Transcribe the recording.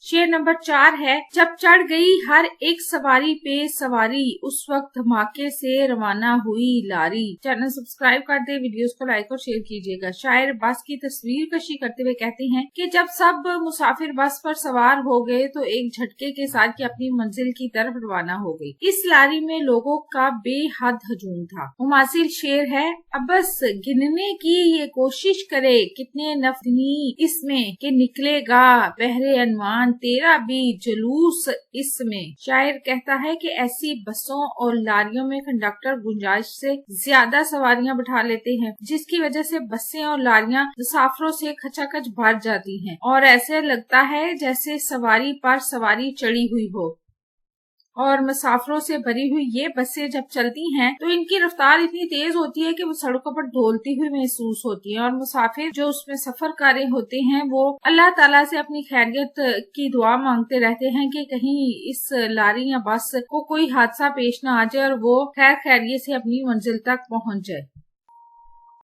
शेर नंबर 4 है, जब चढ़ गई हर एक सवारी पे सवारी, उस वक्त धमाके से रवाना हुई लारी। चैनल सब्सक्राइब कर दे, वीडियोस को लाइक और शेयर कीजिएगा। शायर बस की तस्वीर कशी करते हुए कहते हैं कि जब सब मुसाफिर बस पर सवार हो गए तो एक झटके के साथ की अपनी मंजिल की तरफ रवाना हो गई। इस लारी में लोगों का बेहद हजूम था। मुमासिल शेर है, अब बस गिनने की ये कोशिश करे, कितने नफनी इसमें कि निकलेगा बहरे अनवान तेरा भी जुलूस इसमें। शायर कहता है कि ऐसी बसों और लारियों में कंडक्टर गुंजाइश से ज्यादा सवारियां बिठा लेते हैं, जिसकी वजह से बसें और लारियां मुसाफिरों से खचाखच भर जाती हैं और ऐसे लगता है जैसे सवारी पर सवारी चढ़ी हुई हो। और मुसाफिरों से भरी हुई ये बसें जब चलती हैं तो इनकी रफ्तार इतनी तेज होती है कि वो सड़कों पर ढोलती हुई महसूस होती है और मुसाफिर जो उसमें सफर कर रहे होते हैं वो अल्लाह ताला से अपनी खैरियत की दुआ मांगते रहते हैं कि कहीं इस लारी या बस को कोई हादसा पेश न आ जाए और वो खैर खैरियत से अपनी मंजिल तक पहुंच जाए।